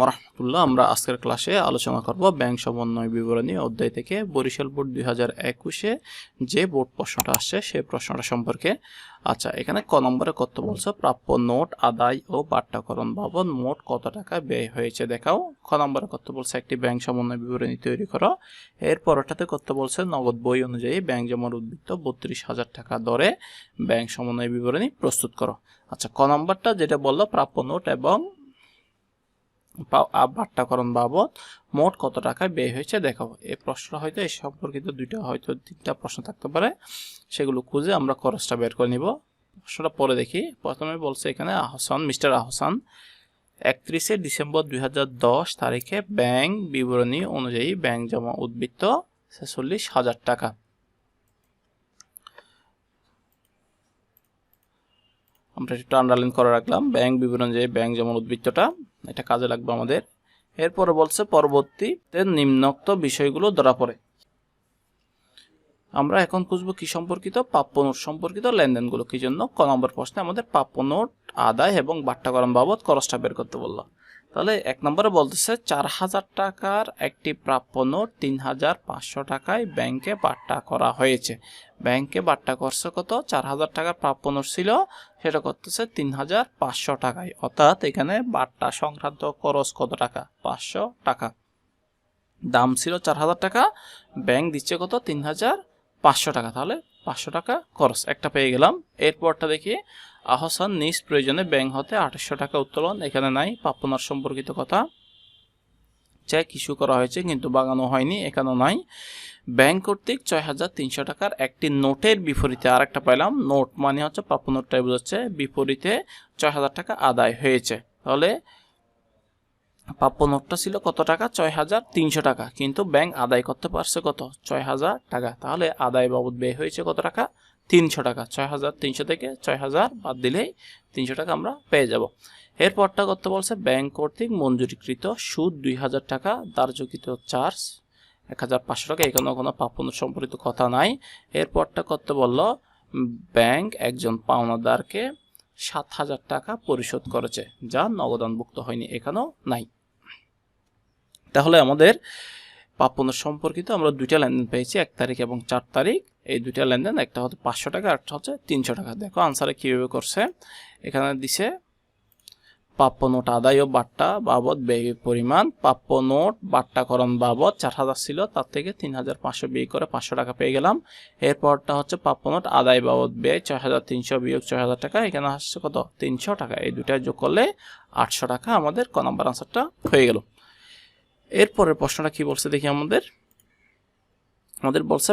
রাহমাতুল্লাহ। আমরা আজকের ক্লাসে আলোচনা করব ব্যাংক সমন্বয় বিবরণী অধ্যায় থেকে বরিশাল বোর্ড 2021-এ যে বোর্ড প্রশ্নটা আসছে সেই প্রশ্নটা সম্পর্কে। আচ্ছা, এখানে ক নম্বরে কত বলছে? প্রাপ্য নোট আদায় ও বাট্টাকরণ বাবদ মোট কত টাকা ব্যয় হয়েছে দেখাও। খ নম্বরে কত বলছে? একটি ব্যাংক সমন্বয় বিবরণী তৈরি করো। এর পরেরটাতে কত বলছে? নগদ বই অনুযায়ী ব্যাংক জমার উদ্বৃত্ত 32,000 টাকা দরে ব্যাংক সমন্বয় বিবরণী প্রস্তুত করো। আচ্ছা, ক নম্বরটা যেটা বললো প্রাপ্য নোট এবং বাট্টাকরণ বাবদ মোট কত টাকা ব্যয় হয়েছে দেখাবো। এই প্রশ্নটা হয়তো এই সম্পর্কিত দুইটা হয়তো তিনটা প্রশ্ন থাকতে পারে, সেগুলো খুঁজে আমরা খরচটা বের করে নিব। প্রশ্নটা পরে দেখি। প্রথমে বলছে এখানে মিস্টার আহসান 31শে ডিসেম্বর 2010 তারিখে ব্যাংক বিবরণী অনুযায়ী ব্যাংক জমা উদ্বৃত্ত 46,000 টাকা। আমরা একটু আন্ডারলাইন করে রাখলাম ব্যাংক বিবরণ যে ব্যাংক জমার উদ্বৃত্তটা, এটা কাজে লাগবে আমাদের। এরপরে বলছে পরবর্তীতে নিম্নোক্ত বিষয়গুলো ধরা পড়ে। আমরা এখন খুঁজবো কি সম্পর্কিত? প্রাপ্য নোট সম্পর্কিত লেনদেনগুলো। কি জন্য? ক নম্বর প্রশ্নে আমাদের প্রাপ্য নোট আদায় এবং বাট্টাকরণ বাবদ খরচটা বের করতে বললো। তাহলে এক নম্বরে বলতেছে 4,000 টাকার একটি প্রাপ্য নোট 3,500 টাকায় ব্যাংকে বাট্টা করা হয়েছে। ব্যাংকে বাট্টা করছে কত? 4,000 টাকার প্রাপ্য নোট ছিল, সেটা করতেছে 3,500 টাকায়। অর্থাৎ এখানে বাট্টা সংক্রান্ত খরচ কত টাকা? 500 টাকা। দাম ছিল 4,000 টাকা, ব্যাংক দিচ্ছে কত? 3,500 টাকা। তাহলে 500 টাকা খরচ একটা পেয়ে গেলাম। এরপরটা দেখি আহসান নিজ প্রয়োজনে ব্যাংক হতে 2800 টাকা উত্তোলন। এখানে নাই প্রাপ্য নোট সম্পর্কিত কথা। চেক ইস্যু করা হয়েছে কিন্তু বাগানো হয়নি, এখানেও নাই। ব্যাংক কর্তৃক 6,300 টাকার একটি নোটের বিপরীতে আরেকটা পাইলাম। নোট মানে হচ্ছে প্রাপ্য নোটটাই বোঝাচ্ছে, বিপরীতে 6,000 টাকা আদায় হয়েছে। তাহলে প্রাপ্য নোটটা ছিল কত টাকা? 6,300 টাকা, কিন্তু ব্যাংক আদায় করতে পারছে কত? 6,000 টাকা। তাহলে আদায় বাবদ ব্যয় হয়েছে কত টাকা? 300 টাকা। 6,300 থেকে 6,000 বাদ দিলেই 300 টাকা আমরা পেয়ে যাব। এরপরটা করতে বলছে ব্যাংক কর্তৃক মঞ্জুরিকৃত সুদ 2,000 টাকা, ধার্যকৃত চার্জ 1,500 টাকা। এখানে কোনো প্রাপ্য নোট সম্পর্কিত কথা নাই। এরপরটা করতে বললো ব্যাংক একজন পাওনাদারকে 7,000 টাকা পরিশোধ করেছে, যা নগদানভুক্ত হয়নি, এখানেও নাই। তাহলে আমাদের প্রাপ্য নোট সম্পর্কিত আমরা দুইটা লেনদেন পেয়েছি, 1 তারিখ এবং 4 তারিখ। এই দুইটা লেনদেন, একটা হচ্ছে 500 টাকা, একটা হচ্ছে 300 টাকা। দেখো আনসারে কিভাবে করছে। এখানে দিছে প্রাপ্য নোট আদায় ও বাট্টা বাবদ ব্যয়ের পরিমাণ। প্রাপ্য নোট বাট্টাকরণ বাবদ 4,000 ছিল, তার থেকে 3,500 ব্যয় করে 500 টাকা পেয়ে গেলাম। এরপরটা হচ্ছে প্রাপ্য নোট আদায় বাবদ ব্যয় 6,300 বিয়োগ 6,000 টাকা। এখানে আসছে কত? 300 টাকা। এই দুইটা যোগ করলে 800 টাকা আমাদের ক নম্বর আনসারটা হয়ে গেল। এরপরের প্রশ্নটা কি বলছে দেখি। আমাদের বলছে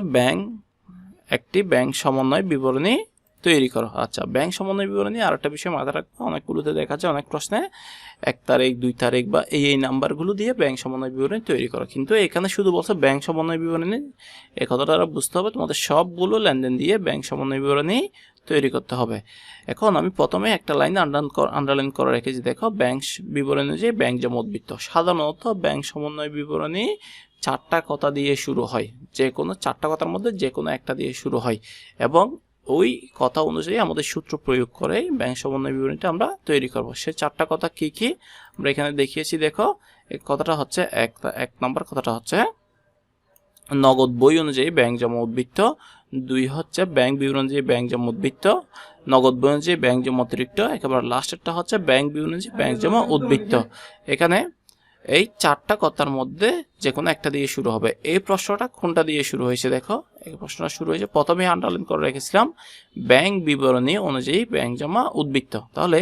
একটি ব্যাংক সমন্বয় বিবরণী তৈরি করো। আচ্ছা, ব্যাংক সমন্বয় বিবরণী আর একটা বিষয় মাথায় রাখবো, অনেকগুলোতে দেখা যায় অনেক প্রশ্নে 1 তারিখ 2 তারিখ বা এই নাম্বারগুলো দিয়ে ব্যাংক সমন্বয় বিবরণী তৈরি করো, কিন্তু এখানে শুধু বলছে ব্যাংক সমন্বয় বিবরণী। এই কথাটা বুঝতে হবে, তোমাদের সবগুলো লেনদেন দিয়ে ব্যাংক সমন্বয় বিবরণী তৈরি করতে হবে। এখন আমি প্রথমে একটা লাইন আন্ডারলাইন করে রেখেছি। দেখো ব্যাংক বিবরণী যে ব্যাংক জমা উদ্বৃত্ত, সাধারণত ব্যাংক সমন্বয় বিবরণী 4টা কথা দিয়ে শুরু হয়। যে কোনো 4টা কথার মধ্যে যে কোনো একটা দিয়ে শুরু হয় এবং ওই কথা অনুযায়ী আমাদের সূত্র প্রয়োগ করে ব্যাংক সমন্বয় বিবরণীটা আমরা তৈরি করব। সে 4টা কথা কি কি আমরা এখানে দেখিয়েছি। দেখো এই কথাটা হচ্ছে এক নম্বর কথাটা হচ্ছে নগদ বই অনুযায়ী ব্যাংক জমা উদ্বৃত্ত। 2 হচ্ছে ব্যাংক বিবরণ অনুযায়ী ব্যাংক জমা উদ্বৃত্ত। নগদ বই অনুযায়ী ব্যাংক জমা অতিরিক্ত। একেবারে লাস্টেরটা হচ্ছে ব্যাংক বিবরণ অনুযায়ী ব্যাংক জমা উদ্বৃত্ত। এখানে এই 4টা কথার মধ্যে যে কোনো একটা দিয়ে শুরু হবে। এই প্রশ্নটা কোনটা দিয়ে শুরু হয়েছে? দেখো এই প্রশ্নটা শুরু হয়েছে, প্রথমে আন্ডারলাইন করে রেখেছিলাম ব্যাংক বিবরণী অনুযায়ী ব্যাংক জমা উদ্বৃত্ত। তাহলে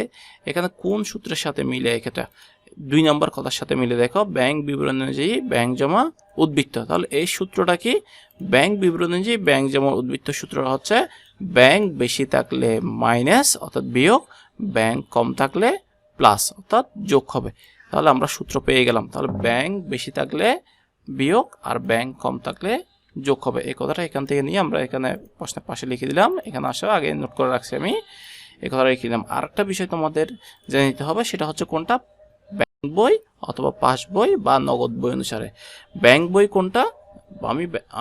এখানে কোন সূত্রের সাথে মিলে? এটা 2 নম্বর কথার সাথে মিলে। দেখো ব্যাংক বিবরণী অনুযায়ী ব্যাংক জমা উদ্বৃত্ত। তাহলে এই সূত্রটা কি? ব্যাংক বিবরণী অনুযায়ী ব্যাংক জমা উদ্বৃত্ত সূত্রটা হচ্ছে ব্যাংক বেশি থাকলে মাইনাস অর্থাৎ বিয়োগ, ব্যাংক কম থাকলে প্লাস অর্থাৎ যোগ হবে। তাহলে আমরা সূত্র পেয়ে গেলাম। তাহলে ব্যাংক বেশি থাকলে বিয়োগ আর ব্যাংক কম থাকলে যোগ হবে। এই কথাটা এখান থেকে নিয়ে আমরা এখানে প্রশ্নের পাশে লিখে দিলাম। এখানে আসো, আগে নোট করে রাখছি আমি, এই কথাটা লিখে দিলাম। আরেকটা বিষয় তোমাদের জেনে নিতে হবে, সেটা হচ্ছে কোনটা? ব্যাংক বই অথবা পাস বই বা নগদ বই অনুসারে। ব্যাংক বই কোনটা?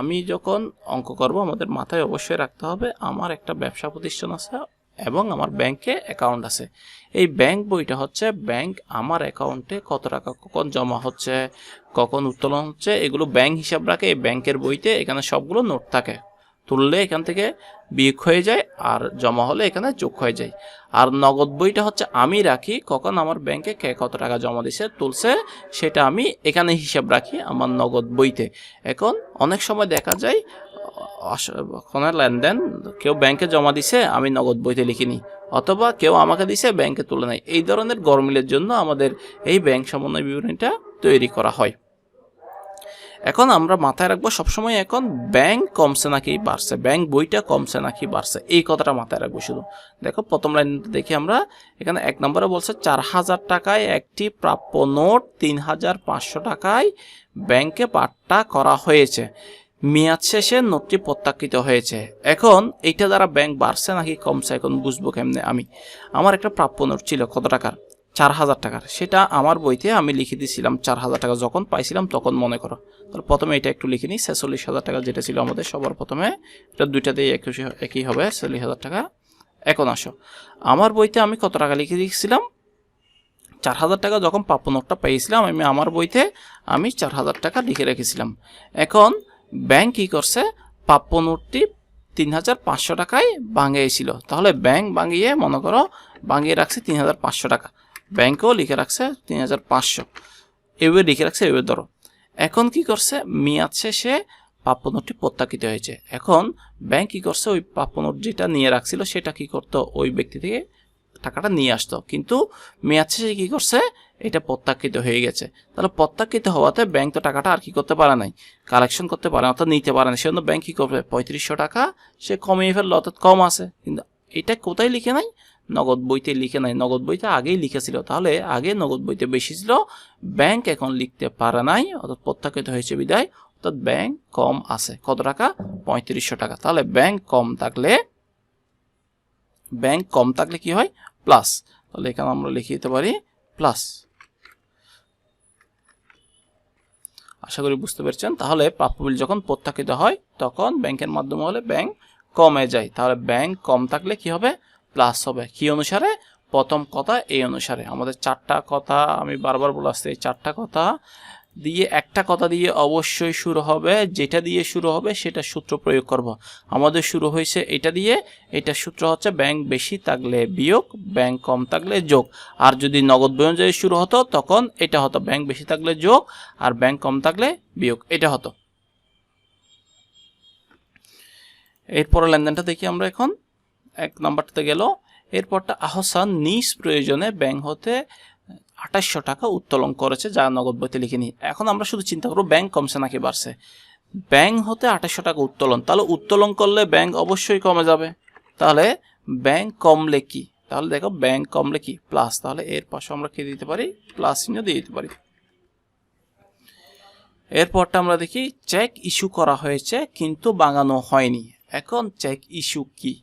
আমি যখন অঙ্ক করব আমাদের মাথায় অবশ্যই রাখতে হবে আমার একটা ব্যবসা প্রতিষ্ঠান আছে এবং আমার ব্যাংকে অ্যাকাউন্ট আছে। এই ব্যাংক বইটা হচ্ছে ব্যাংক আমার অ্যাকাউন্টে কত টাকা কখন জমা হচ্ছে, কখন উত্তোলন হচ্ছে, এগুলো ব্যাংক হিসাব রাখে এই ব্যাংকের বইতে। এখানে সবগুলো নোট থাকে, তুললে এখান থেকে বিয়োগ হয়ে যায় আর জমা হলে এখানে যোগ হয়ে যায়। আর নগদ বইটা হচ্ছে আমি রাখি কখন আমার ব্যাংকে কে কত টাকা জমা দিছে তুলছে, সেটা আমি এখানে হিসাব রাখি আমার নগদ বইতে। এখন অনেক সময় দেখা যায় কোনো লেনদেন কেউ ব্যাংকে জমা দিছে আমি নগদ বইতে লিখিনি, অথবা কেউ আমাকে দিছে ব্যাংকে তুলে নেয়। এই ধরনের গরমিলের জন্য আমাদের এই ব্যাংক সমন্বয় বিবরণীটা তৈরি করা হয়। এখন আমরা মাথায় রাখবো সবসময় এখন ব্যাংক কমছে নাকি বাড়ছে, ব্যাংক বইটা কমছে নাকি বাড়ছে, এই কথাটা মাথায় রাখবো শুধু। দেখো প্রথম লাইন দেখি আমরা, এখানে 1 নম্বরে বলছে 4000 টাকায় একটি প্রাপ্য নোট 3500 টাকায় ব্যাংকে পাট্টা করা হয়েছে, মেয়াদ শেষে নোটটি প্রত্যাখ্যিত হয়েছে। এখন এইটা দ্বারা ব্যাংক বাড়ছে নাকি কমছে এখন বুঝবো কেমনে? আমার একটা প্রাপ্য নোট ছিল কত টাকার, 4000 টাকার, সেটা আমার বইতে আমি লিখে দিয়েছিলাম 4000 টাকা যখন পাইছিলাম তখন, মনে করো। তাহলে প্রথমে এটা একটু লিখে নিই, 46,000 টাকা যেটা ছিল আমাদের সবার প্রথমে, এটা দুইটাতেই একই হবে 46,000 টাকা। এখন আসো, আমার বইতে আমি কত টাকা লিখে দিয়েছিলাম, 4000 টাকা যখন প্রাপ্য নোটটা পেয়েছিলাম আমি আমার বইতে আমি 4000 টাকা লিখে রেখেছিলাম। এখন ব্যাংক কি করছে, প্রাপ্য নোটটি 3500 টাকায় ভাঙিয়েছিল, তাহলে ব্যাংক ভাঙিয়ে মনে করো ভাঙিয়ে রাখছে 3500 টাকা, ব্যাংকেও লিখে রাখছে 3500, এভাবে লিখে রাখছে, এভাবে ধরো। এখন কি করছে, মেয়াদ শেষে প্রাপ্য নোটটি প্রত্যাখ্যিত হয়েছে। এখন ব্যাংক কি করছে, ওই প্রাপ্য নোট যেটা নিয়ে রাখছিল সেটা কি করতো, ওই ব্যক্তি থেকে টাকাটা নিয়ে আসতো, কিন্তু মেয়াদ শেষে কি করছে, এটা প্রত্যাখ্যিত হয়ে গেছে। তাহলে প্রত্যাখ্যিত হওয়াতে ব্যাংক তো টাকাটা আর কি করতে পারে নাই, কালেকশন করতে পারে না, অর্থাৎ নিতে পারে না। সেজন্য ব্যাংক কি করবে, 3500 টাকা সে কমিয়ে ফেললো, অর্থাৎ কম আছে। কিন্তু এটা কোথায় লিখে নাই, নগদ বইতে লিখে নাই, নগদ বইতে আগেই লিখেছিল, তাহলে আগে নগদ বইতে বেশি ছিল, ব্যাংক এখন লিখতে পারে নাই, অর্থাৎ প্রত্যাখ্যিত হয়েছে বিদায়, অর্থাৎ ব্যাংক কম আছে কত টাকা, 3500 টাকা। তাহলে ব্যাংক কম থাকলে কি হয়, প্লাস। তাহলে এখানে আমরা লিখে দিতে পারি প্লাস। আশা করি বুঝতে পেরেছেন। তাহলে প্রাপ্য বিল যখন প্রত্যাখ্যিত হয় তখন ব্যাংকের মাধ্যমে হলে ব্যাংক কমে যায়, তাহলে ব্যাংক কম থাকলে কি হবে, প্লাস হবে। কি অনুসারে, প্রথম কথা এই অনুসারে। আমাদের 4টা কথা আমি বারবার বলে আসছি, এই 4টা কথা দিয়ে একটা কথা দিয়ে অবশ্যই শুরু হবে, যেটা দিয়ে শুরু হবে সেটা সূত্র প্রয়োগ করব। আমাদের শুরু হয়েছে এটা দিয়ে, এটা সূত্র হচ্ছে ব্যাংক বেশি থাকলে বিয়োগ, ব্যাংক কম থাকলে যোগ। আর যদি নগদ বই অনুযায়ী শুরু হতো তখন এটা হতো ব্যাংক বেশি থাকলে যোগ আর ব্যাংক কম থাকলে বিয়োগ, এটা হতো। এরপরে লেনদেনটা দেখি আমরা এখন, 1 নাম্বারটাতে গেল। এরপরটা আহসান নিজ প্রয়োজনে ব্যাংক হতে 2800 টাকা উত্তোলন করেছে, যা নগদ বইতে লিখিনি। এখন আমরা শুধু চিন্তা করবো ব্যাংক কমছে নাকি বাড়ছে। ব্যাংক হতে 2800 টাকা উত্তোলন, তাহলে উত্তোলন করলে ব্যাংক অবশ্যই কমে যাবে। তাহলে ব্যাংক কমলে কি, তাহলে দেখো ব্যাংক কমলে কি, প্লাস। তাহলে এর পাশে আমরা কি দিতে পারি, প্লাস চিহ্ন দিয়ে দিতে পারি। এরপরটা আমরা দেখি, চেক ইস্যু করা হয়েছে কিন্তু ভাঙানো হয়নি। এখন চেক ইস্যু কি,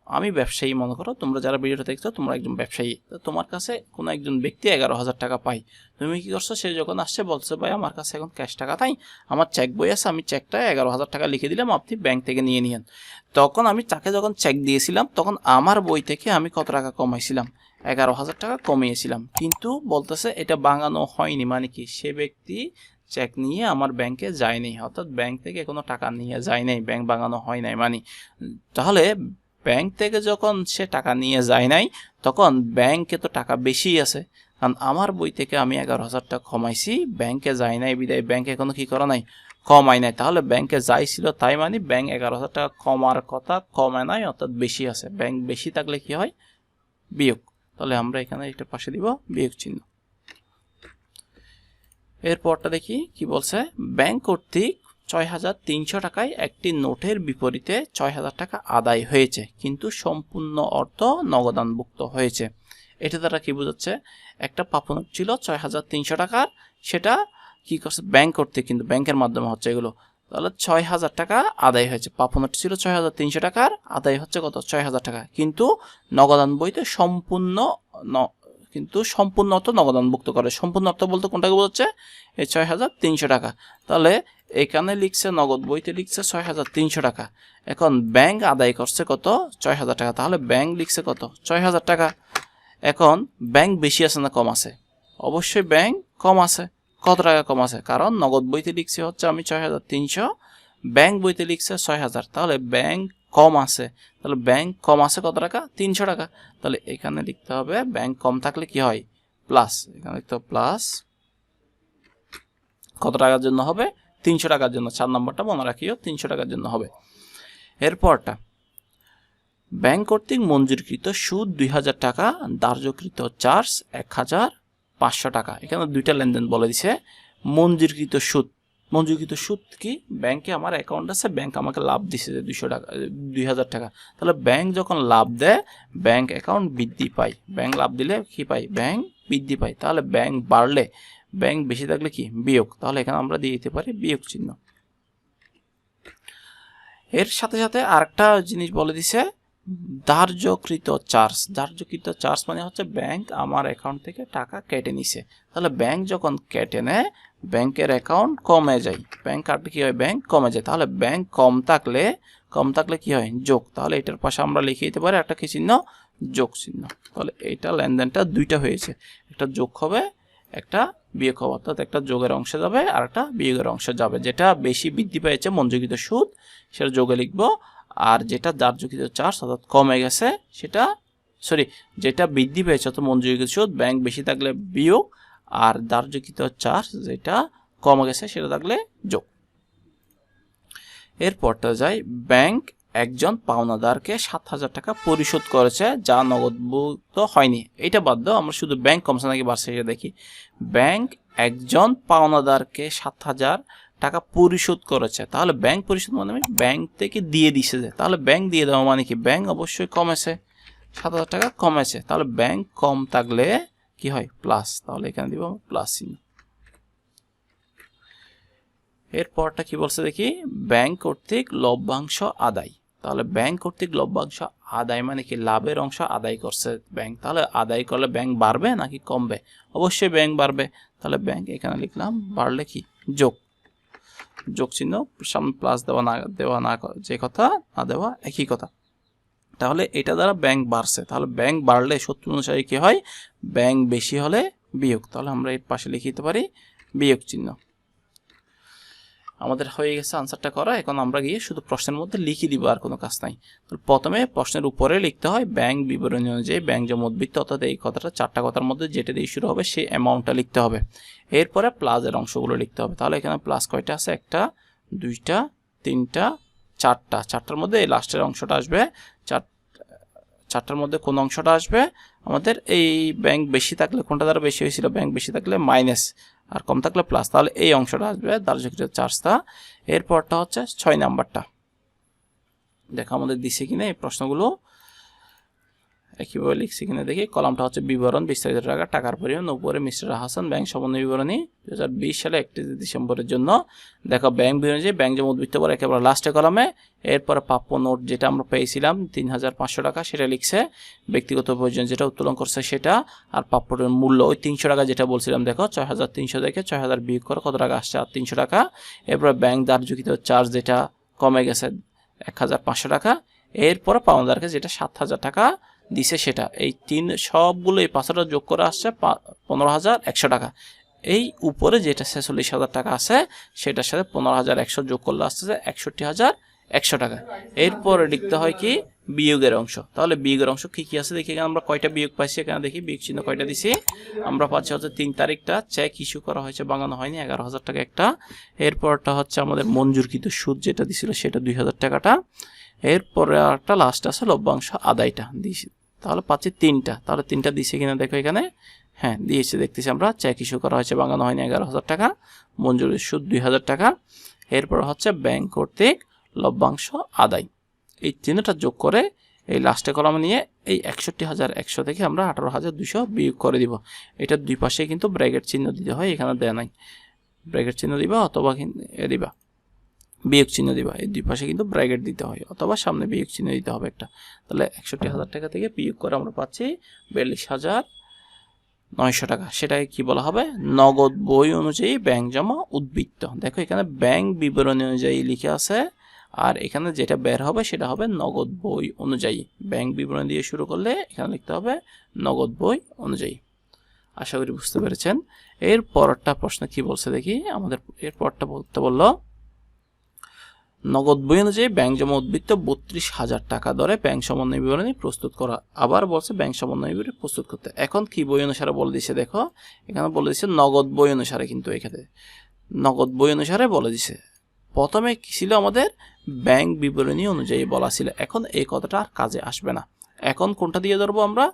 আমি ব্যবসায়ী, মনে করো তোমরা যারা ভিডিওটা দেখছো তোমরা একজন ব্যবসায়ী, তো তোমার কাছে কোনো একজন ব্যক্তি 11,000 টাকা পাই, তুমি কি করছো, সে যখন আসছে বলছে ভাই আমার কাছে এখন ক্যাশ টাকা তাই আমার চেক বই আছে, আমি চেকটা 11,000 টাকা লিখে দিলাম, আপনি ব্যাংক থেকে নিয়ে নিয়েন। তখন আমি তাকে যখন চেক দিয়েছিলাম তখন আমার বই থেকে আমি কত টাকা কমাইছিলাম, 11,000 টাকা কমিয়েছিলাম, কিন্তু বলতেছে এটা ভাঙানো হয়নি। মানে কি, সে ব্যক্তি চেক নিয়ে আমার ব্যাংকে যায়নি, অর্থাৎ ব্যাংক থেকে কোনো টাকা নিয়ে যায় নাই, ব্যাংক ভাঙানো হয় নাই। মানে তাহলে ব্যাংক থেকে যখন সে টাকা নিয়ে যায় নাই তখন ব্যাংকে তো টাকা বেশি আছে, কারণ আমার বই থেকে আমি 11,000 টাকা কমাইছি, ব্যাংকে যায় নাই বিদায় ব্যাংকে এখনো কি করা নাই, কমাই নাই। তাহলে ব্যাংকে যাইছিল তাই মানে ব্যাংক 11,000 টাকা কমার কথা, কমে নাই, অর্থাৎ বেশি আছে। ব্যাংক বেশি থাকলে কি হয়, বিয়োগ। তাহলে আমরা এখানে একটা পাশে দিব বিয়োগ চিহ্ন। এরপরটা দেখি কি বলছে, ব্যাংক কর্তৃক 6,300 টাকায় একটি নোটের বিপরীতে 6,000 টাকা আদায় হয়েছে, কিন্তু সম্পূর্ণ অর্থ নগদানভুক্ত হয়েছে। এটা দ্বারা কি বোঝাচ্ছে, একটা প্রাপ্য নোট ছিল 6,300 টাকার, সেটা কি করছে ব্যাংক কর্তৃক, কিন্তু ব্যাংকের মাধ্যমে হচ্ছে এগুলো। তাহলে 6,000 টাকা আদায় হয়েছে, প্রাপ্য নোট ছিল 6,300 টাকার, আদায় হচ্ছে কত, 6,000 টাকা, কিন্তু নগদান বইতে সম্পূর্ণ অর্থ নগদানভুক্ত করে। সম্পূর্ণ অর্থ বলতে কোনটাকে বোঝাচ্ছে, এই 6,300 টাকা। তাহলে এখানে লিখছে নগদ বইতে লিখছে 6,300 টাকা, এখন ব্যাংক আদায় করছে কত 6,000 টাকা, তাহলে ব্যাংক লিখছে কত 6,000 টাকা। এখন ব্যাংক বেশি আছে না কম আছে? অবশ্যই ব্যাংক কম আছে। কত টাকা কম আছে? কারণ নগদ বইতে লিখছে হচ্ছে আমি 6,300, ব্যাংক বইতে লিখছে 6,000, তাহলে ব্যাংক কম আছে। তাহলে ব্যাংক কম আছে কত টাকা 300 টাকা। তাহলে এখানে লিখতে হবে ব্যাংক কম থাকলে কি হয় প্লাস, এখানে লিখতে হবে প্লাস কত টাকার জন্য হবে 300 টাকার জন্য। 4 নম্বরটা মনে রাখিও 300 টাকার জন্য হবে। এরপরটা ব্যাংক কর্তৃক মঞ্জুরকৃত সুদ 2,000 টাকা, ধার্যকৃত চার্জ 1,500 টাকা। এখানে দুইটা লেনদেন বলে দিছে। মঞ্জুরকৃত সুদ, মঞ্জুরকৃত সুদ কি? ব্যাংকে আমার অ্যাকাউন্ট আছে, ব্যাংক আমাকে লাভ দিছে যে 200 টাকা 2,000 টাকা। তাহলে ব্যাংক যখন লাভ দেয় ব্যাংক অ্যাকাউন্ট বৃদ্ধি পায়, ব্যাংক লাভ দিলে কি পাই ব্যাংক বৃদ্ধি পায়। তাহলে ব্যাংক বাড়লে, ব্যাংক বেশি থাকলে কি বিয়োগ, তাহলে এখানে আমরা দিয়ে দিতে পারি বিয়োগ চিহ্ন। এর সাথে সাথে আরেকটা জিনিস বলে দিছে ধার্যকৃত চার্জ। ধার্যকৃত চার্জ মানে হচ্ছে ব্যাংক আমার অ্যাকাউন্ট থেকে টাকা কেটে নিছে। তাহলে ব্যাংক যখন কেটে নেয় ব্যাংকের অ্যাকাউন্ট কমে যায়, ব্যাংক কাটলে কি হয় ব্যাংক কমে যায়। তাহলে ব্যাংক কম থাকলে কি হয় যোগ। তাহলে এটার পাশে আমরা লিখে দিতে পারি একটা কি চিহ্ন যোগ চিহ্ন। তাহলে এইটা লেনদেনটা দুইটা হয়েছে, একটা যোগ হবে একটা বিয়োগ হবে, অর্থাৎ একটা যোগের অংশে যাবে আর একটা বিয়োগের অংশে যাবে। যেটা বেশি বৃদ্ধি পেয়েছে মঞ্জুরকৃত সুদ সেটা যোগে লিখবো, আর যেটা ধার্যকৃত চার্জ অর্থাৎ কমে গেছে সেটা যেটা বৃদ্ধি পেয়েছে অর্থাৎ মঞ্জুরকৃত সুদ ব্যাংক বেশি থাকলে বিয়োগ, আর ধার্যকৃত চার্জ যেটা কমে গেছে সেটা থাকলে যোগ। এরপরটা যাই ব্যাংক একজন পাওনাদারকে 7,000 টাকা পরিশোধ করেছে যা নগদভুক্ত হয়নি। এটা বাদ দাও, আমরা শুধু ব্যাংক কমছে নাকি বাড়ছে সেটা দেখি। ব্যাংক একজন পাওনাদারকে 7,000 টাকা পরিশোধ করেছে, তাহলে ব্যাংক পরিশোধ মানে আমি ব্যাংক থেকে দিয়ে দিছে যে, তাহলে ব্যাংক দিয়ে দেওয়া মানে কি ব্যাংক অবশ্যই কমেছে, 7,000 টাকা কমেছে। তাহলে ব্যাংক কম থাকলে কি হয় প্লাস, তাহলে এখানে দিব প্লাস চিহ্ন। এরপরটা কি বলছে দেখি ব্যাংক কর্তৃক লভ্যাংশ আদায়। তাহলে ব্যাংক কর্তৃক লভ্যাংশ আদায় মানে কি লাভের অংশ আদায় করছে ব্যাংক। তাহলে আদায় করলে ব্যাংক বাড়বে নাকি কমবে? অবশ্যই ব্যাংক বাড়বে। তাহলে ব্যাংক এখানে লিখলাম, বাড়লে কি যোগ, যোগ চিহ্ন, সামনে প্লাস দেওয়া না যে কথা না দেওয়া একই কথা। তাহলে এটা দ্বারা ব্যাংক বাড়ছে, তাহলে ব্যাংক বাড়লে সূত্র অনুসারে কি হয় ব্যাংক বেশি হলে বিয়োগ। তাহলে আমরা এর পাশে লিখে দিতে পারি বিয়োগ চিহ্ন। আমাদের হয়ে গেছে আনসারটা করা। এখন আমরা গিয়ে শুধু প্রশ্নের মধ্যে লিখে দিব, আর কোনো কাজ নাই। প্রথমে প্রশ্নের উপরে লিখতে হয় ব্যাংক বিবরণী অনুযায়ী ব্যাংক জমা উদ্বৃত্ত, অর্থাৎ এই কথাটা 4টা কথার মধ্যে যেটা দিয়ে শুরু হবে সেই অ্যামাউন্টটা লিখতে হবে। এরপরে প্লাসের অংশগুলো লিখতে হবে। তাহলে এখানে প্লাস কয়টা আছে? 1টা 2টা 3টা 4টা, 4টার মধ্যে এই লাস্টের অংশটা আসবে। 4টার মধ্যে কোন অংশটা আসবে আমাদের? এই ব্যাংক বেশি থাকলে কোনটা দ্বারা বেশি হয়েছিল? ব্যাংক বেশি থাকলে মাইনাস, আর কম থাকলে প্লাস। তাহলে এই অংশটা আসবে ধার্যকৃত চার্জটা। এরপরটা হচ্ছে 6 নাম্বারটা, দেখো আমাদের দিছে কিনা এই প্রশ্নগুলো একইভাবে লিখছি কিনা দেখি। কলামটা হচ্ছে বিবরণ, বিস্তারিত টাকা, টাকার পরিমাণ। উপরে মিস্টার হাসান ব্যাংক সমন্বয় বিবরণী 2020 সালে 31 ডিসেম্বরের জন্য। দেখো ব্যাংক বিবরণী যে ব্যাংক জমা উদ্বৃত্ত পরে একেবারে লাস্টে কলামে। এরপরে প্রাপ্য নোট যেটা আমরা পেয়েছিলাম 3,500 টাকা সেটা লিখছে, ব্যক্তিগত প্রয়োজন যেটা উত্তোলন করছে সেটা, আর প্রাপ্যর মূল্য ওই 300 টাকা যেটা বলছিলাম। দেখো 6,300 থেকে 6,000 বিয়োগ করে কত টাকা আসছে? আর 300 টাকা। এরপরে ব্যাংক ধার্যকৃত চার্জ যেটা কমে গেছে 1,500 টাকা। এরপরে পাওনাদারকে যেটা 7,000 টাকা দিছে সেটা, এই সবগুলো এই 5টা যোগ করে আসছে 15,100 টাকা। এই উপরে যেটা 46,000 টাকা আছে সেটার সাথে 15,100 যোগ করলে আসছে 61,100 টাকা। এরপরে লিখতে হয় কি বিয়োগের অংশ। তাহলে বিয়োগের অংশ কি কি আছে দেখি। এখানে আমরা কয়টা বিয়োগ পাইছি, এখানে দেখি বিয়োগ চিহ্ন কয়টা দিছি। আমরা পাচ্ছি হচ্ছে 3 তারিখটা চেক ইস্যু করা হয়েছে, বাঙানো হয়নি, 11,000 টাকা একটা। এরপরটা হচ্ছে আমাদের মঞ্জুরকৃত সুদ যেটা দিছিল সেটা 2,000 টাকাটা। এরপরে একটা লাস্ট আছে লভ্যাংশ আদায়টা দিয়েছি। তাহলে পাচ্ছি 3টা। তাহলে 3টা দিয়েছে কিনা দেখো এখানে, হ্যাঁ দিয়েছে, দেখতেছি আমরা। চেক ইস্যু করা হয়েছে, বাঙানো হয়নি, 11,000 টাকা। মঞ্জুরির সুদ 2,000 টাকা। এরপর হচ্ছে ব্যাংক কর্তৃক লভ্যাংশ আদায়। এই 3টা যোগ করে এই লাস্টে কলামে নিয়ে এই 61,100 থেকে আমরা 18,200 বিয়োগ করে দিব। এটার দুই পাশে কিন্তু ব্র্যাকেট চিহ্ন দিতে হয়, এখানে দেয়া নাই। ব্র্যাকেট চিহ্ন দিবা অথবা দিবা বিয়োগ চিহ্ন দিবা, এই দুই পাশে কিন্তু ব্র্যাকেট দিতে হয় অথবা সামনে বিয়োগ চিহ্ন দিতে হবে একটা। তাহলে 61,000 টাকা থেকে বিয়োগ করে আমরা পাচ্ছি 900 টাকা, সেটাকে কি বলা হবে? নগদ বই অনুযায়ী ব্যাংক জমা উদ্বৃত্ত। দেখো এখানে ব্যাংক বিবরণী অনুযায়ী লিখে আছে, আর এখানে যেটা বের হবে সেটা হবে নগদ বই অনুযায়ী। ব্যাংক বিবরণী দিয়ে শুরু করলে এখানে লিখতে হবে নগদ বই অনুযায়ী। আশা করি বুঝতে পেরেছেন। এর পরেরটা প্রশ্ন কি বলছে দেখি। আমাদের এর পরটা বলতে বললো নগদ বই অনুযায়ী ব্যাংক জমা উদ্বৃত্ত 32,000 টাকা দরে ব্যাংক সমন্বয় বিবরণী প্রস্তুত করা। আবার বলছে ব্যাংক সমন্বয় বিবরণী প্রস্তুত করতে। এখন কি বই অনুসারে বলে দিছে দেখো, এখানে বলে দিছে নগদ বই অনুসারে, কিন্তু এখানে নগদ বই অনুসারে বলে দিছে। প্রথমে কি ছিল আমাদের ব্যাংক বিবরণী অনুযায়ী বলা ছিল, এখন এই কথাটা আর কাজে আসবে না। এখন কোনটা দিয়ে ধরবো আমরা?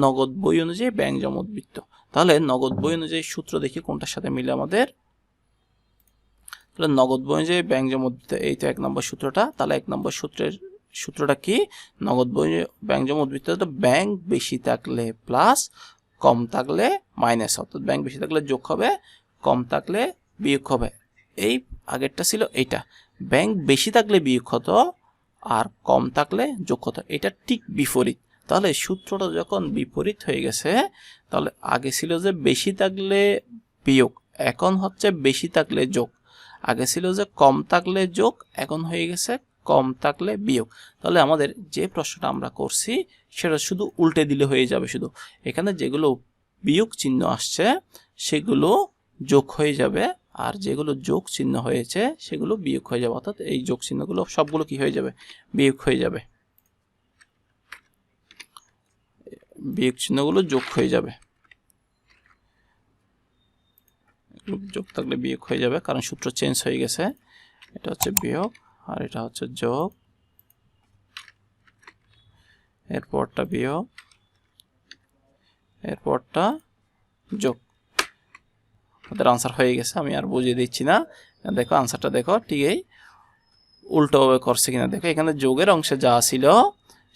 নগদ বই অনুযায়ী ব্যাংক জমা উদ্বৃত্ত। তাহলে নগদ বই অনুযায়ী সূত্র দেখি কোনটার সাথে মিলে আমাদের। তাহলে নগদ বই অনুযায়ী ব্যাংক জমা উদ্বৃত্ত, এই তো 1 নম্বর সূত্রটা। তাহলে 1 নম্বর সূত্রটা কি? নগদ বই ব্যাংক জমা উদ্বৃত্ত ব্যাংক বেশি থাকলে প্লাস, কম থাকলে মাইনাস। অর্থাৎ ব্যাংক বেশি থাকলে যোগ হবে, কম থাকলে বিয়োগ হবে। এই আগেরটা ছিল এইটা, ব্যাংক বেশি থাকলে বিয়োগ হতো আর কম থাকলে যোগ হতো। এটা ঠিক বিপরীত। তাহলে সূত্রটা যখন বিপরীত হয়ে গেছে, তাহলে আগে ছিল যে বেশি থাকলে বিয়োগ, এখন হচ্ছে বেশি থাকলে যোগ। আগে ছিল যে কম থাকলে যোগ, এখন হয়ে গেছে কম থাকলে বিয়োগ। তাহলে আমাদের যে প্রশ্নটা আমরা করছি সেটা শুধু উল্টে দিলে হয়ে যাবে। শুধু এখানে যেগুলো বিয়োগ চিহ্ন আসছে সেগুলো যোগ হয়ে যাবে, আর যেগুলো যোগ চিহ্ন হয়েছে সেগুলো বিয়োগ হয়ে যাবে। অর্থাৎ এই যোগ চিহ্নগুলো সবগুলো কি হয়ে যাবে? বিয়োগ হয়ে যাবে। বিয়োগ চিহ্নগুলো যোগ হয়ে যাবে। যোগ থাকলে বিয়োগ হয়ে যাবে, কারণ সূত্র চেঞ্জ হয়ে গেছে। এটা হচ্ছে বিয়োগ আর এটা হচ্ছে যোগ, এরপরটা বিয়োগ, এরপরটা যোগ। আমাদের আনসার হয়ে গেছে, আমি আর বুঝিয়ে দিচ্ছি না। দেখো আনসারটা দেখো, ঠিক এই উল্টোভাবে করছে কিনা দেখো। এখানে যোগের অংশে যা ছিল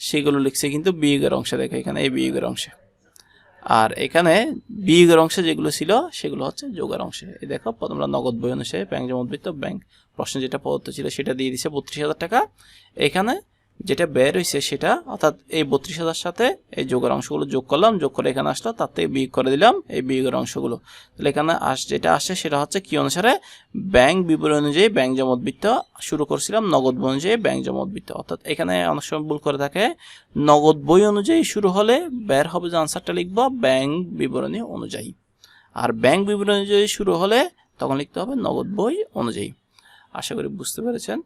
সেগুলো লিখছে কিন্তু বিয়োগের অংশে, দেখো এখানে এই বিয়োগের অংশে। আর এখানে বিয়োগের অংশে যেগুলো ছিল সেগুলো হচ্ছে যোগের অংশে। এই দেখো তোমরা নগদ বই অনুসারে ব্যাংক জমা উদ্বৃত্ত ব্যাংক প্রশ্নে যেটা পদার্থ ছিল সেটা দিয়ে দিছে 32,000 টাকা। এখানে যেটা বের হয়েছে সেটা, অর্থাৎ এই 32,000 সাথে এই যোগের অংশগুলো যোগ করলাম, যোগ করে এখানে আসলো, তার থেকে বিয়োগ করে দিলাম এই বিয়োগের অংশগুলো। তাহলে এখানে যেটা আসছে সেটা হচ্ছে কি অনুসারে? ব্যাংক বিবরণী অনুযায়ী ব্যাংক জমা উদ্বৃত্ত শুরু করছিলাম, নগদ বই অনুযায়ী ব্যাংক জমা উদ্বৃত্ত। অর্থাৎ এখানে অনেক সময় ভুল করে থাকে, নগদ বই অনুযায়ী শুরু হলে বের হবে যে আনসারটা লিখবো ব্যাংক বিবরণী অনুযায়ী, আর ব্যাংক বিবরণী অনুযায়ী শুরু হলে তখন লিখতে হবে নগদ বই অনুযায়ী। আশা করি বুঝতে পেরেছেন।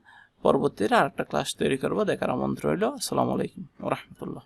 পরবর্তীতে আরেকটা ক্লাস তৈরি করবো, দেখার আমন্ত্রণ রইল। আসসালামু আলাইকুম ওয়া রাহমাতুল্লাহ।